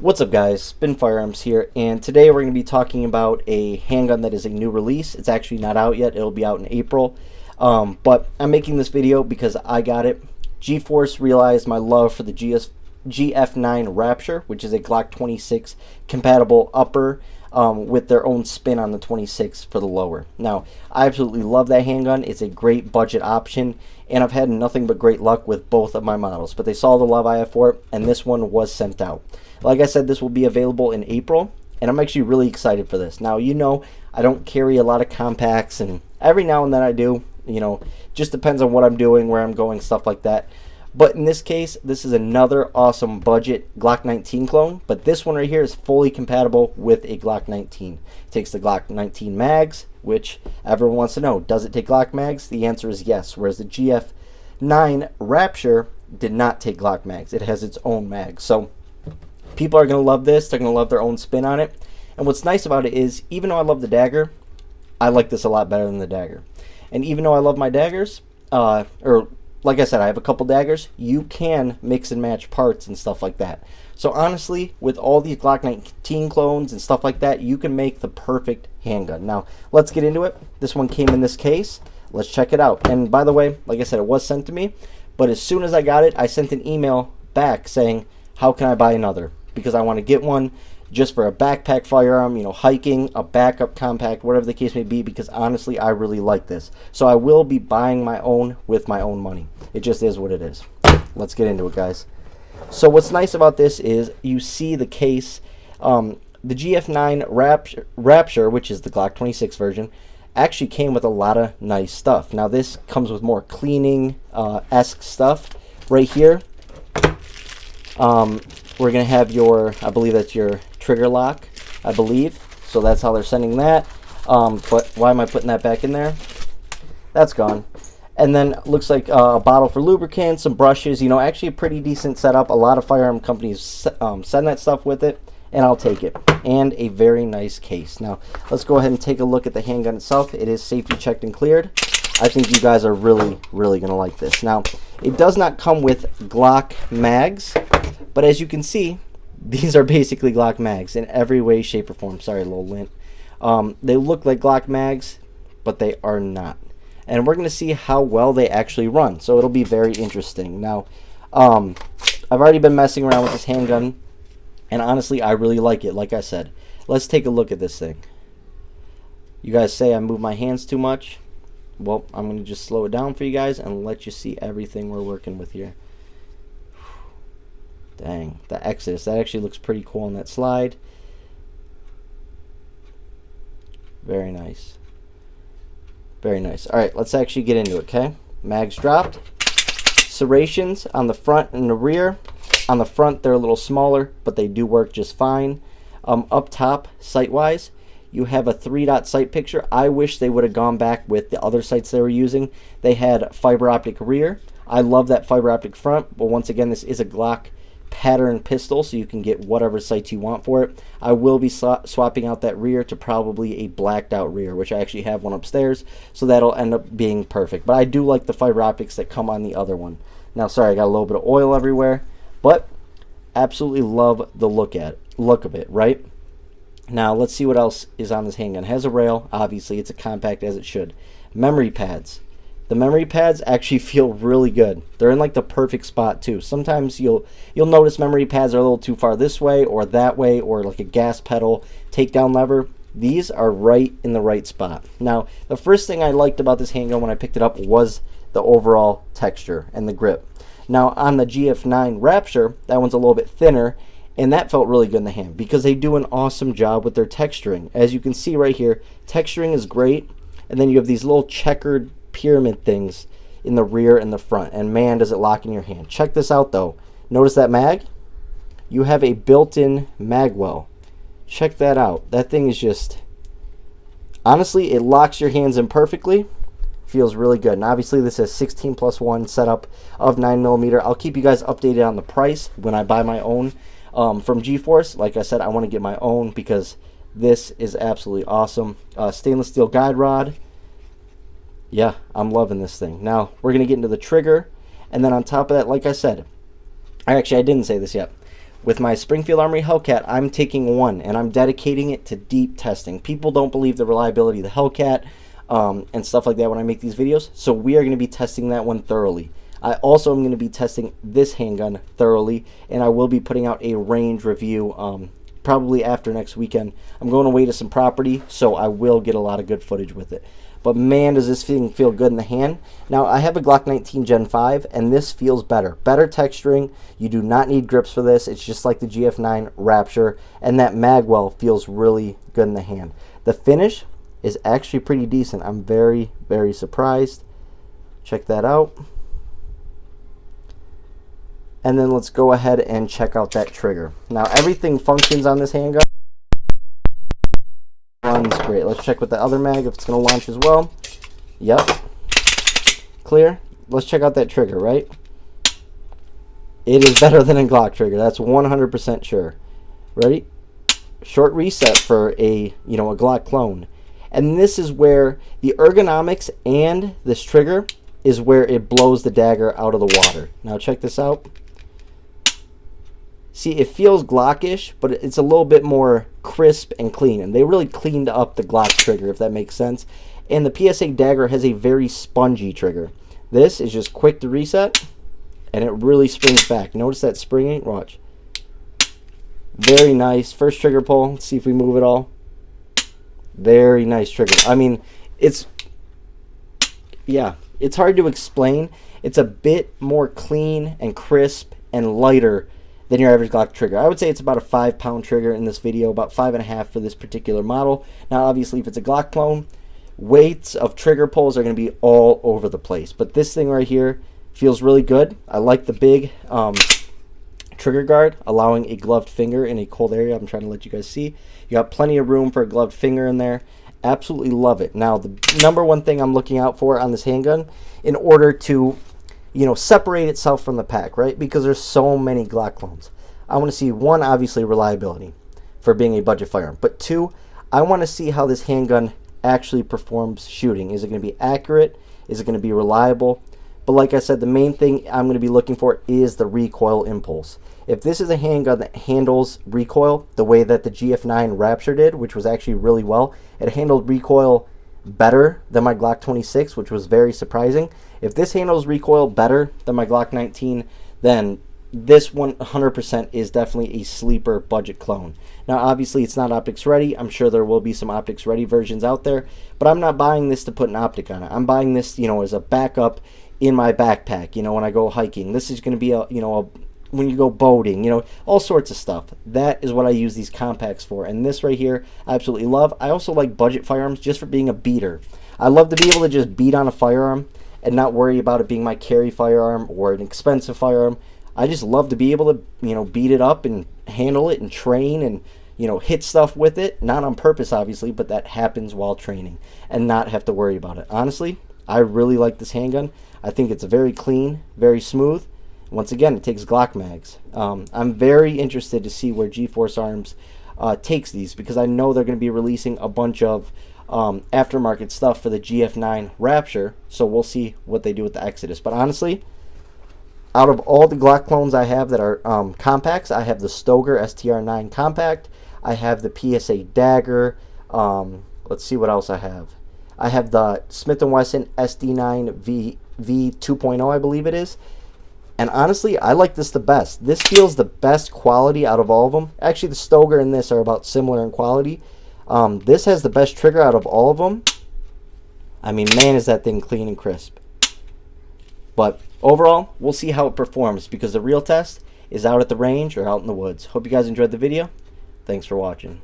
What's up guys, Spin Firearms here, and today we're going to be talking about a handgun that is a new release. It's actually not out yet, it'll be out in April, but I'm making this video because I got it. Gforce realized my love for the GF9 Rapture, which is a Glock 26 compatible upper with their own spin on the 26 for the lower. Now, I absolutely love that handgun. It's a great budget option, and I've had nothing but great luck with both of my models, but they saw the love I have for it, and this one was sent out. Like I said, this will be available in April, and I'm actually really excited for this. Now, you know, I don't carry a lot of compacts, and every now and then I do. You know, just depends on what I'm doing, where I'm going, stuff like that. But in this case, this is another awesome budget Glock 19 clone, but this one right here is fully compatible with a Glock 19. It takes the Glock 19 mags, which everyone wants to know, does it take Glock mags? The answer is yes, whereas the GF9 Rapture did not take Glock mags. It has its own mags. So people are going to love this. They're going to love their own spin on it. And what's nice about it is, even though I love the dagger, I like this a lot better than the dagger. And even though I love my daggers, like I said, I have a couple daggers, you can mix and match parts and stuff like that. So honestly, with all these Glock 19 clones and stuff like that, you can make the perfect handgun. Now, let's get into it. This one came in this case. Let's check it out. And by the way, like I said, it was sent to me. But as soon as I got it, I sent an email back saying, how can I buy another? Because I want to get one just for a backpack firearm, you know, hiking, a backup compact, whatever the case may be, because honestly, I really like this. So I will be buying my own with my own money. It just is what it is. Let's get into it, guys. So what's nice about this is you see the case. The GF9 Rapture, which is the Glock 26 version, actually came with a lot of nice stuff. Now this comes with more cleaning-esque stuff right here. We're going to have your, I believe that's your trigger lock, I believe. So that's how they're sending that. But why am I putting that back in there? That's gone. And then looks like a bottle for lubricant, some brushes, you know, actually a pretty decent setup. A lot of firearm companies send that stuff with it, and I'll take it. And a very nice case. Now, let's go ahead and take a look at the handgun itself. It is safety checked and cleared. I think you guys are really, really going to like this. Now, it does not come with Glock mags, but as you can see, these are basically Glock mags in every way, shape, or form. Sorry, a little lint. They look like Glock mags, but they are not. And we're going to see how well they actually run. So it'll be very interesting. Now, I've already been messing around with this handgun, and honestly, I really like it. Like I said, let's take a look at this thing. You guys say I move my hands too much. Well, I'm going to just slow it down for you guys and let you see everything we're working with here. Dang, the Exodus, that actually looks pretty cool on that slide. Very nice. Very nice. Alright, let's actually get into it, okay? Mags dropped. Serrations on the front and the rear. On the front, they're a little smaller, but they do work just fine. Up top, sight-wise, you have a 3-dot sight picture. I wish they would have gone back with the other sights they were using. They had fiber optic rear. I love that fiber optic front, but once again, this is a Glock pattern pistol, so you can get whatever sights you want for it. I will be swapping out that rear to probably a blacked out rear, which I actually have one upstairs, so that'll end up being perfect. But I do like the fiber optics that come on the other one. Now, sorry, I got a little bit of oil everywhere, but absolutely love the look of it, right? Now, let's see what else is on this handgun. It has a rail, obviously, it's a compact as it should. Memory pads. The memory pads actually feel really good. They're in like the perfect spot too. Sometimes you'll notice memory pads are a little too far this way or that way, or like a gas pedal takedown lever. These are right in the right spot. Now, the first thing I liked about this handgun when I picked it up was the overall texture and the grip. Now, on the GF9 Rapture, that one's a little bit thinner, and that felt really good in the hand because they do an awesome job with their texturing. As you can see right here, texturing is great, and then you have these little checkered pyramid things in the rear and the front, and man, does it lock in your hand. Check this out though. Notice that mag? You have a built-in mag well. Check that out. That thing is just, honestly, it locks your hands in perfectly. Feels really good. And obviously this is 16+1 setup of 9mm. I'll keep you guys updated on the price when I buy my own from Gforce. Like I said, I want to get my own because this is absolutely awesome. Stainless steel guide rod. Yeah, I'm loving this thing. Now, we're going to get into the trigger, and then on top of that, like I said, I didn't say this yet. with my Springfield Armory Hellcat, I'm taking one and I'm dedicating it to deep testing. People don't believe the reliability of the Hellcat and stuff like that when I make these videos, so we are going to be testing that one thoroughly. I also am going to be testing this handgun thoroughly, and I will be putting out a range review probably after next weekend. I'm going away to some property, so I will get a lot of good footage with it. But man, does this thing feel good in the hand. Now, I have a Glock 19 Gen 5, and this feels better. Better texturing. You do not need grips for this. It's just like the GF9 Rapture, and that magwell feels really good in the hand. The finish is actually pretty decent. I'm very, very surprised. Check that out. And then let's go ahead and check out that trigger. Now, everything functions on this handgun. Runs great. Let's check with the other mag if it's going to launch as well. Yep. Clear. Let's check out that trigger, right? It is better than a Glock trigger. That's 100% sure. Ready? Short reset for a Glock clone. And this is where the ergonomics and this trigger is where it blows the dagger out of the water. Now check this out. See, it feels Glockish, but it's a little bit more crisp and clean. And they really cleaned up the Glock trigger, if that makes sense. And the PSA dagger has a very spongy trigger. This is just quick to reset, and it really springs back. Notice that springing. Watch. Very nice. First trigger pull. Let's see if we move it all. Very nice trigger. I mean, it's hard to explain. It's a bit more clean and crisp and lighter than your average Glock trigger. I would say it's about a 5-pound trigger in this video, about 5.5 for this particular model. Now, obviously, if it's a Glock clone, weights of trigger pulls are going to be all over the place. But this thing right here feels really good. I like the big trigger guard, allowing a gloved finger in a cold area. I'm trying to let you guys see. You got plenty of room for a gloved finger in there. Absolutely love it. Now, the number one thing I'm looking out for on this handgun, in order to separate itself from the pack, right? Because there's so many Glock clones. I want to see, one, obviously reliability for being a budget firearm. But two, I want to see how this handgun actually performs shooting. Is it going to be accurate? Is it going to be reliable? But like I said, the main thing I'm going to be looking for is the recoil impulse. If this is a handgun that handles recoil the way that the GF9 Rapture did, which was actually really well, it handled recoil better than my Glock 26, which was very surprising. If this handles recoil better than my Glock 19, then this 100% is definitely a sleeper budget clone. Now, obviously, it's not optics ready. I'm sure there will be some optics ready versions out there, but I'm not buying this to put an optic on it. I'm buying this, as a backup in my backpack, when I go hiking. This is going to be when you go boating, all sorts of stuff. That is what I use these compacts for. And this right here, I absolutely love. I also like budget firearms just for being a beater. I love to be able to just beat on a firearm and not worry about it being my carry firearm or an expensive firearm. I just love to be able to, beat it up and handle it and train and, hit stuff with it. Not on purpose, obviously, but that happens while training and not have to worry about it. Honestly, I really like this handgun. I think it's very clean, very smooth. Once again, it takes Glock mags. I'm very interested to see where Gforce Arms takes these, because I know they're going to be releasing a bunch of aftermarket stuff for the GF9 Rapture, so we'll see what they do with the Exodus. But honestly, out of all the Glock clones I have that are compacts, I have the Stoeger STR9 compact, I have the PSA Dagger, let's see what else I have. I have the Smith & Wesson SD9 V2.0, I believe it is. And honestly, I like this the best. This feels the best quality out of all of them. Actually, the Stoeger and this are about similar in quality. This has the best trigger out of all of them. I mean, man, is that thing clean and crisp. But overall, we'll see how it performs, because the real test is out at the range or out in the woods. Hope you guys enjoyed the video. Thanks for watching.